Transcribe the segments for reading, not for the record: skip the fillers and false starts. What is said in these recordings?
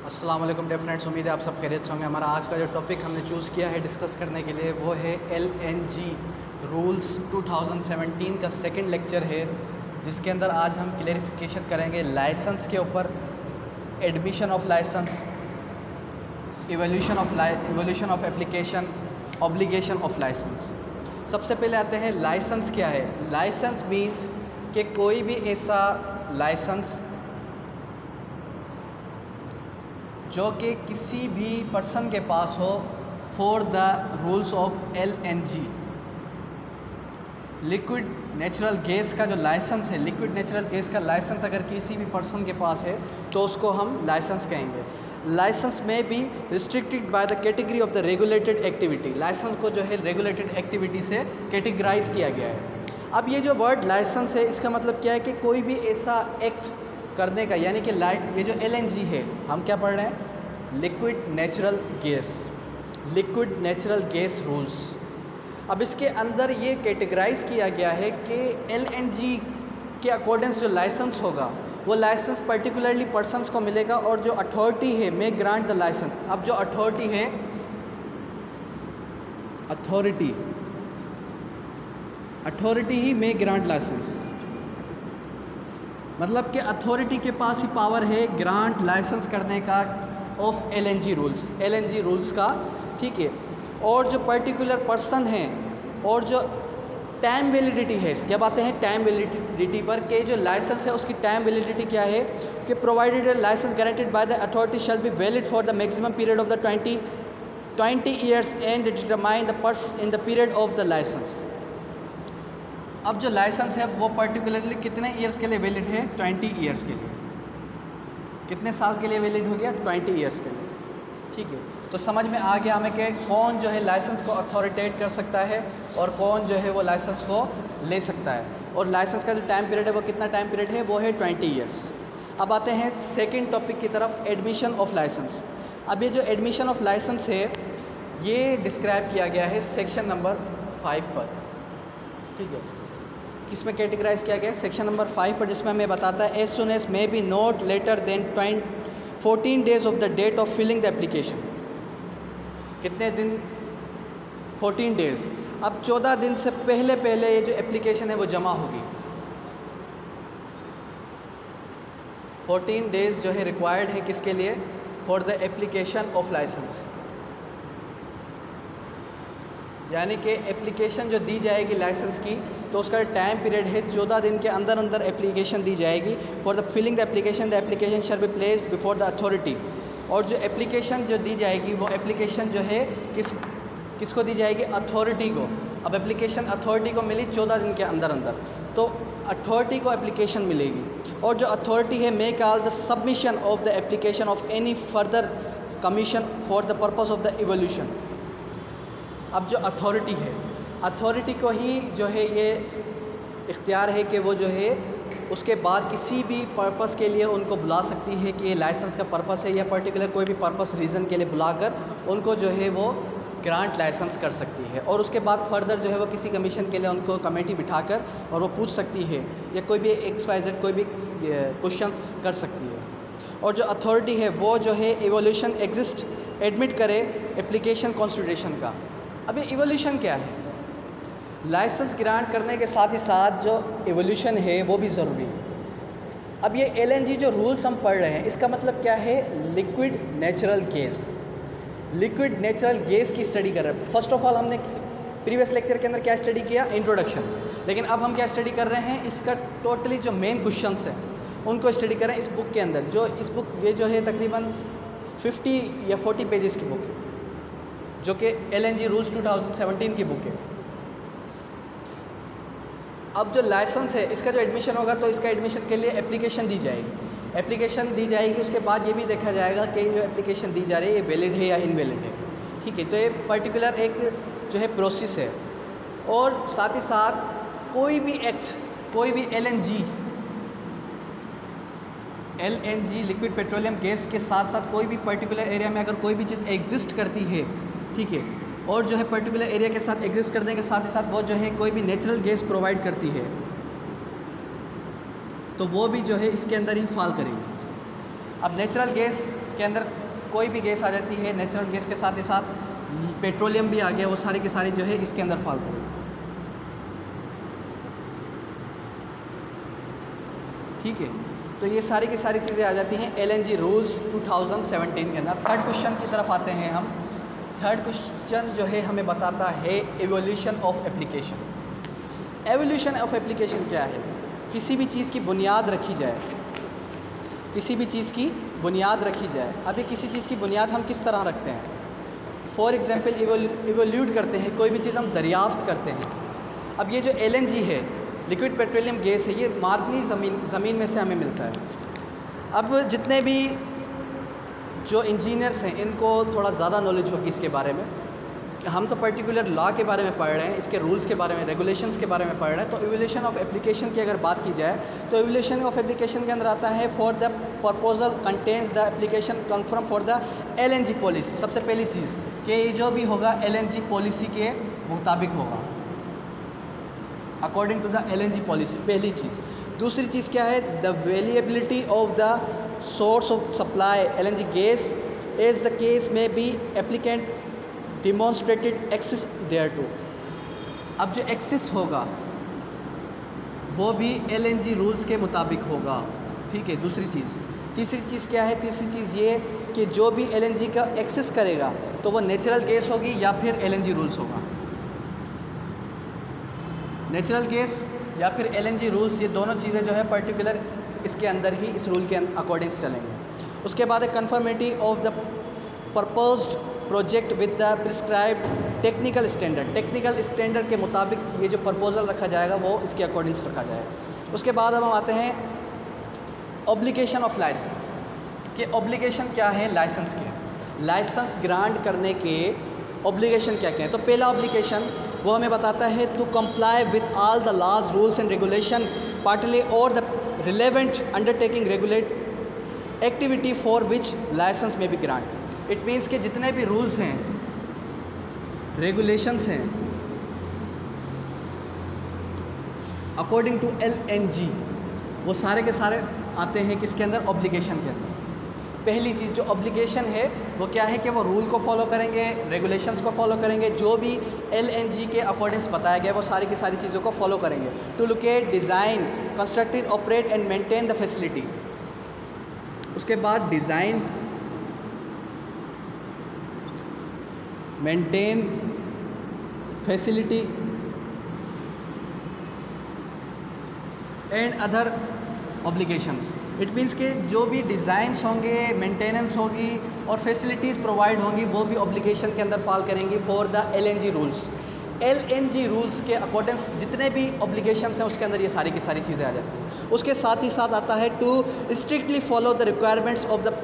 अस्सलाम वालेकुम dear friends, उम्मीद है आप सब खैरियत से होंगे। हमारा आज का जो टॉपिक हमने चूज़ किया है डिस्कस करने के लिए वो है LNG रूल्स 2017 का सेकंड लेक्चर है, जिसके अंदर आज हम क्लेरिफिकेशन करेंगे लाइसेंस के ऊपर, admission of licence, evolution of application, obligation of licence. सबसे पहले आते हैं लाइसेंस क्या है। लाइसेंस मीन्स कि कोई भी ऐसा लाइसेंस जो कि किसी भी पर्सन के पास हो for the rules of LNG, liquid natural gas का जो लाइसेंस है, लिक्विड नेचुरल गैस का लाइसेंस अगर किसी भी पर्सन के पास है तो उसको हम लाइसेंस कहेंगे। लाइसेंस में भी restricted by the category of the regulated activity. Licence को जो है रेगुलेटेड एक्टिविटी से कैटेगराइज किया गया है। अब ये जो वर्ड लाइसेंस है, इसका मतलब क्या है कि कोई भी ऐसा एक्ट करने का, यानी कि ये जो LNG है, हम क्या पढ़ रहे हैं, liquid natural gas, liquid natural gas rules. अब इसके अंदर ये कैटेगराइज किया गया है कि LNG के अकॉर्डिंग जो लाइसेंस होगा वो लाइसेंस पर्टिकुलरली पर्सन्स को मिलेगा, और जो अथॉरिटी है मे ग्रांट द लाइसेंस। अब जो अथॉरिटी है, अथॉरिटी ही मे ग्रांट लाइसेंस, मतलब कि अथॉरिटी के पास ही पावर है ग्रांट लाइसेंस करने का ऑफ LNG रूल्स का, ठीक है। और जो पर्टिकुलर पर्सन है और जो टाइम वैलिडिटी है, जब आते हैं टाइम वैलिडिटी पर, कि जो लाइसेंस है उसकी टाइम वैलिडिटी क्या है कि provided licence guaranteed by the authority shall be valid for the maximum period of the 20 years and determine the purse in the period of the licence. अब जो लाइसेंस है वो पर्टिकुलरली कितने ईयर्स के लिए वैलिड है, 20 ईयर्स के लिए। कितने साल के लिए वैलिड हो गया, 20 ईयर्स के लिए, ठीक है। तो समझ में आ गया हमें कि कौन जो है लाइसेंस को अथॉरिटेट कर सकता है और कौन जो है वो लाइसेंस को ले सकता है। और लाइसेंस का जो टाइम पीरियड है वो कितना टाइम पीरियड है, वो है 20 ईयर्स। अब आते हैं सेकेंड टॉपिक की तरफ, एडमिशन ऑफ लाइसेंस। अब ये जो एडमिशन ऑफ लाइसेंस है ये डिस्क्राइब किया गया है सेक्शन नंबर 5 पर, ठीक है। किसमें कैटेगराइज किया गया है, सेक्शन नंबर 5 पर, जिसमें हमें बताता है as soon as may be not later than 14 days of the date of filing the application. कितने दिन, 14 डेज। अब 14 दिन से पहले ये जो एप्लीकेशन है वो जमा होगी। 14 डेज जो है रिक्वायर्ड है किसके लिए, for the application of licence. यानी कि एप्लीकेशन जो दी जाएगी लाइसेंस की, तो उसका टाइम पीरियड है 14 दिन के अंदर अंदर एप्लीकेशन दी जाएगी। For the filing the application shall be placed before the authority. और जो एप्लीकेशन जो दी जाएगी वो एप्लीकेशन जो है किसको दी जाएगी, अथॉरिटी को। अब एप्लीकेशन अथॉरिटी को मिली 14 दिन के अंदर अंदर, तो अथॉरिटी को एप्लीकेशन मिलेगी। और जो अथॉरिटी है मे call the submission of the application of any further commission for the purpose of the evolution. अब जो अथॉरिटी है, अथॉरिटी को ही जो है ये इख्तियार है कि वो जो है उसके बाद किसी भी पर्पस के लिए उनको बुला सकती है कि ये लाइसेंस का पर्पस है, या पर्टिकुलर कोई भी पर्पस रीज़न के लिए बुलाकर उनको जो है वो ग्रांट लाइसेंस कर सकती है। और उसके बाद फर्दर जो है वो किसी कमीशन के लिए उनको कमेटी बिठाकर और वो पूछ सकती है, या कोई भी XYZ कोई भी क्वेश्चंस कर सकती है। और जो अथॉरिटी है वो जो है इवोल्यूशन एग्जिस्ट एडमिट करे एप्लीकेशन कॉन्सिडरेशन का। अब ये इवोल्यूशन क्या है, लाइसेंस ग्रांट करने के साथ ही साथ जो इवोल्यूशन है वो भी ज़रूरी है। अब ये LNG जो रूल्स हम पढ़ रहे हैं, इसका मतलब क्या है, liquid natural gas, liquid natural gas की स्टडी कर रहे हैं। फर्स्ट ऑफ ऑल हमने प्रीवियस लेक्चर के अंदर क्या स्टडी किया, इंट्रोडक्शन। लेकिन अब हम क्या स्टडी कर रहे हैं, इसका टोटली जो मेन क्वेश्चंस हैं उनको स्टडी कर रहे हैं इस बुक के अंदर। जो इस बुक ये जो है तकरीबन 50 या 40 पेजेस की बुक है, जो कि LNG रूल्स 2017 की बुक है। अब जो लाइसेंस है इसका जो एडमिशन होगा, तो इसका एडमिशन के लिए एप्लीकेशन दी जाएगी। एप्लीकेशन दी जाएगी, उसके बाद ये भी देखा जाएगा कि जो एप्लीकेशन दी जा रही है ये वैलिड है या इनवैलिड है, ठीक है। तो ये पर्टिकुलर एक जो है प्रोसेस है। और साथ ही साथ कोई भी एक्ट, कोई भी LNG लिक्विड पेट्रोलियम गैस के साथ साथ कोई भी पर्टिकुलर एरिया में अगर कोई भी चीज़ एग्जिस्ट करती है, ठीक है, और जो है पर्टिकुलर एरिया के साथ एग्जिस्ट करने के साथ ही साथ वो जो है कोई भी नेचुरल गैस प्रोवाइड करती है, तो वो भी जो है इसके अंदर ही फॉल करेगी। अब नेचुरल गैस के अंदर कोई भी गैस आ जाती है, नेचुरल गैस के साथ ही साथ पेट्रोलियम भी आ गया, वो सारी की सारी जो है इसके अंदर फॉल करेगी। ठीक है, तो ये सारी की सारी चीज़ें आ जाती हैं LNG रूल्स 2017 के अंदर। थर्ड क्वेश्चन की तरफ आते हैं हम। थर्ड क्वेश्चन जो है हमें बताता है evolution of application. Evolution of application क्या है? किसी भी चीज़ की बुनियाद रखी जाए, किसी भी चीज़ की बुनियाद रखी जाए। अभी किसी चीज़ की बुनियाद हम किस तरह रखते हैं? फॉर एग्जांपल इवोल्यूट करते हैं, कोई भी चीज़ हम दरियाफ्त करते हैं। अब ये जो LNG है, लिक्विड पेट्रोलियम गैस है, ये मादनी ज़मीन में से हमें मिलता है। अब जितने भी जो इंजीनियर्स हैं इनको थोड़ा ज़्यादा नॉलेज होगी इसके बारे में। हम तो पर्टिकुलर लॉ के बारे में पढ़ रहे हैं, इसके रूल्स के बारे में, रेगुलेशंस के बारे में पढ़ रहे हैं। तो इवोल्यूशन ऑफ एप्लीकेशन की अगर बात की जाए तो इवोल्यूशन ऑफ एप्लीकेशन के अंदर आता है for the proposal contains the application confirm for the LNG policy. सबसे पहली चीज़ कि ये जो भी होगा LNG पॉलिसी के मुताबिक होगा, according to the LNG policy, पहली चीज़। दूसरी चीज़ क्या है? The viability of the source of supply LNG gas as the case may be applicant demonstrated access there to. अब जो एक्सेस होगा वो भी LNG रूल्स के मुताबिक होगा। ठीक है, दूसरी चीज़। तीसरी चीज़ क्या है? तीसरी चीज़ ये कि जो भी LNG का एक्सेस करेगा तो वो नेचुरल गैस होगी या फिर LNG रूल्स होगा। नेचुरल गैस या फिर LNG रूल्स, ये दोनों चीज़ें जो है पर्टिकुलर इसके अंदर ही, इस रूल के अकॉर्डिंग चलेंगे। उसके बाद है conformity of the proposed project with the prescribed technical standard. Technical standard के मुताबिक ये जो प्रपोजल रखा जाएगा वो इसके अकॉर्डिंग रखा जाएगा। उसके बाद अब हम आते हैं ऑब्लिगेशन ऑफ लाइसेंस कि ऑब्लिगेशन क्या है, लाइसेंस क्या है, लाइसेंस ग्रांट करने के ऑब्लिगेशन क्या क्या है। तो पहला ऑब्लिगेशन वो हमें बताता है to comply with all the laws rules and regulation partly और the relevant undertaking regulate activity for which licence may be grant. It means कि जितने भी रूल्स हैं, रेगुलेशंस हैं अकॉर्डिंग टू LNG, वो सारे के सारे आते हैं किसके अंदर? ऑब्लिगेशन के अंदर। पहली चीज़ जो ऑब्लिगेशन है वो क्या है कि वो रूल को फॉलो करेंगे, रेगुलेशंस को फॉलो करेंगे, जो भी LNG के अकॉर्डिंग्स बताया गया वो सारी की सारी चीज़ों को फॉलो करेंगे। To locate, design, constructed, operate and maintain the facility. उसके बाद design, maintain facility and other obligations. It means के जो भी डिज़ाइंस होंगे, मेंटेनेंस होगी और फैसिलिटीज़ प्रोवाइड होंगी वो भी ऑब्लिगेशन के अंदर फॉल करेंगी for the LNG rules. LNG rules के अकॉर्डिंग जितने भी ऑब्लिगेशंस हैं उसके अंदर ये सारी की सारी चीज़ें आ जाती हैं। उसके साथ ही साथ आता है to strictly follow the requirements of the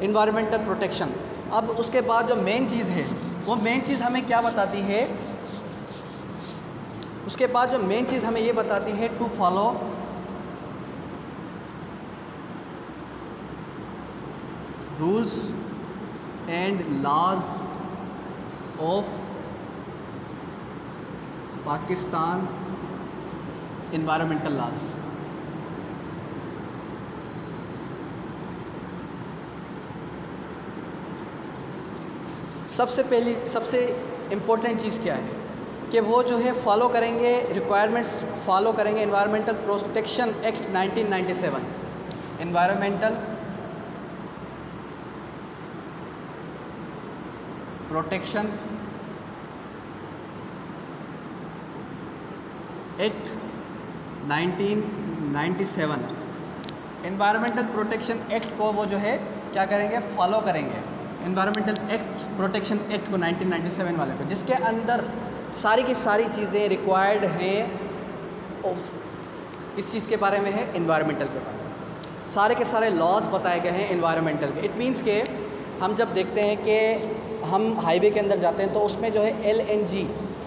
environmental protection. अब उसके बाद जो मेन चीज़ है वो मेन चीज़ हमें क्या बताती है? उसके बाद जो मेन चीज़ हमें ये बताती है to follow rules and laws of Pakistan environmental laws. सबसे इम्पोर्टेंट चीज़ क्या है कि वो जो है फॉलो करेंगे, रिक्वायरमेंट्स फॉलो करेंगे। Environmental protection act 1997, environmental protection act 1997, environmental protection act को वो जो है क्या करेंगे? फॉलो करेंगे। एनवायरमेंटल एक्ट प्रोटेक्शन एक्ट को 1997 वाले को, जिसके अंदर सारी की सारी चीज़ें रिक्वायर्ड हैं ऑफ इस चीज़ के बारे में है, एनवायरमेंटल के बारे में सारे के सारे लॉज बताए गए हैं एनवायरमेंटल के। इट मीन्स के हम जब देखते हैं कि हम हाईवे के अंदर जाते हैं तो उसमें जो है LNG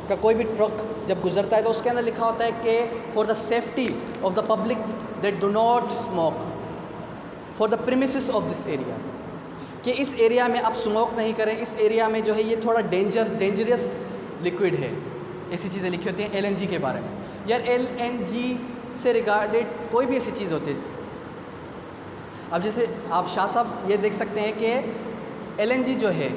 का कोई भी ट्रक जब गुजरता है तो उसके अंदर लिखा होता है कि for the safety of the public that do not smoke for the premises of this area, कि इस एरिया में आप स्मोक नहीं करें, इस एरिया में जो है ये थोड़ा डेंजरस लिक्विड है। ऐसी चीज़ें लिखी होती हैं LNG के बारे में। यार LNG से रिगार्डेड कोई भी ऐसी चीज़ होती है, अब जैसे आप शाह साहब ये देख सकते हैं कि एलएनजी जो है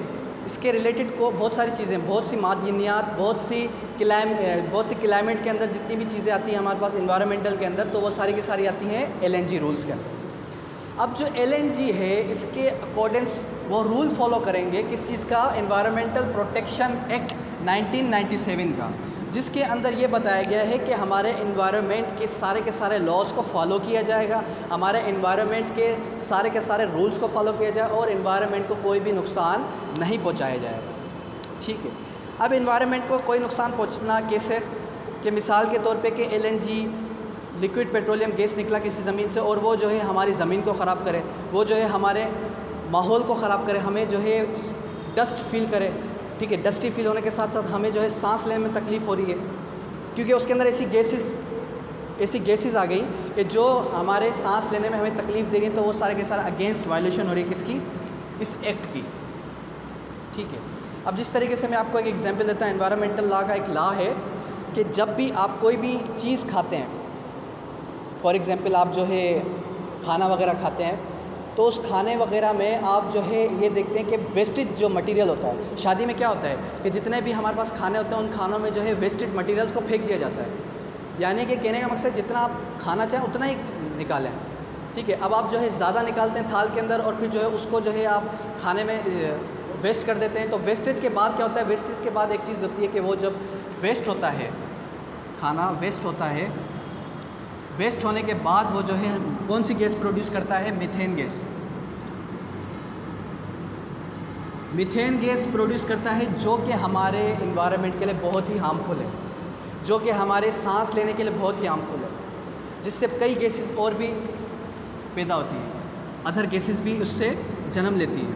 इसके रिलेटेड को बहुत सारी चीज़ें, बहुत सी मादनियात, बहुत सी क्लाइमेट के अंदर जितनी भी चीज़ें आती हैं हमारे पास इन्वायरमेंटल के अंदर, तो वो सारी की सारी आती हैं एलएनजी रूल्स के अंदर। अब जो एलएनजी है इसके अकॉर्डेंस वो रूल फॉलो करेंगे किस चीज़ का, एनवायरमेंटल प्रोटेक्शन एक्ट 1997 का, जिसके अंदर ये बताया गया है कि हमारे इन्वायरमेंट के सारे लॉज को फॉलो किया जाएगा, हमारे इन्वायरमेंट के सारे रूल्स को फॉलो किया जाए और इन्वायरमेंट को कोई भी नुकसान नहीं पहुंचाया जाएगा। ठीक है, अब इन्वायरमेंट को कोई नुकसान पहुंचना कैसे, कि मिसाल के तौर पे कि एलएनजी लिक्विड पेट्रोलियम गैस निकला किसी ज़मीन से और वो जो है हमारी ज़मीन को ख़राब करे, वो जो है हमारे माहौल को ख़राब करे, हमें जो है डस्ट फील करे। ठीक है, डस्टी फील होने के साथ साथ हमें जो है सांस लेने में तकलीफ़ हो रही है, क्योंकि उसके अंदर ऐसी गैसेस आ गई कि जो हमारे सांस लेने में हमें तकलीफ़ दे रही है, तो वो सारे के सारे अगेंस्ट वायलेशन हो रही है किसकी, इस एक्ट की। ठीक है, अब जिस तरीके से मैं आपको एक एग्जांपल देता हूँ, एनवायरमेंटल लॉ का एक लॉ है कि जब भी आप कोई भी चीज़ खाते हैं, फॉर एग्ज़ाम्पल आप जो है खाना वगैरह खाते हैं, तो उस खाने वगैरह में आप जो है ये देखते हैं कि वेस्टेज जो मटेरियल होता है, शादी में क्या होता है कि जितने भी हमारे पास खाने होते हैं उन खानों में जो है वेस्टेज मटेरियल्स को फेंक दिया जाता है, यानी कि कहने का मकसद जितना आप खाना चाहें उतना ही निकालें। ठीक है, अब आप जो है ज़्यादा निकालते हैं थाल के अंदर और फिर जो है उसको जो है आप खाने में वेस्ट कर देते हैं, तो वेस्टेज के बाद क्या होता है, वेस्टेज के बाद एक चीज़ होती है कि वो जब वेस्ट होता है, खाना वेस्ट होता है, वेस्ट होने के बाद वो जो है कौन सी गैस प्रोड्यूस करता है, methane gas. Methane gas produce करता है जो कि हमारे इन्वायरमेंट के लिए बहुत ही हार्मफुल है, जो कि हमारे सांस लेने के लिए बहुत ही हार्मफुल है, जिससे कई गैसेस और भी पैदा होती हैं, अदर गैसेस भी उससे जन्म लेती हैं,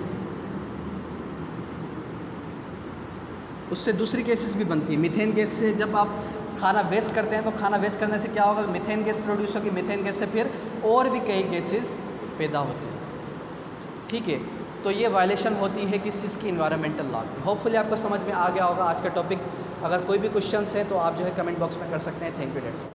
उससे दूसरी गैसेस भी बनती हैं। मीथेन गैस से जब आप खाना वेस्ट करते हैं तो खाना वेस्ट करने से क्या होगा, मीथेन गैस प्रोड्यूस होगी, मीथेन गैस से फिर और भी कई गैसेस पैदा होती हैं। ठीक है, तो ये वायलेशन होती है किस चीज़ की, इन्वायरमेंटल लॉ की। होपफुली आपको समझ में आ गया होगा आज का टॉपिक। अगर कोई भी क्वेश्चंस है तो आप जो है कमेंट बॉक्स में कर सकते हैं। Thank you.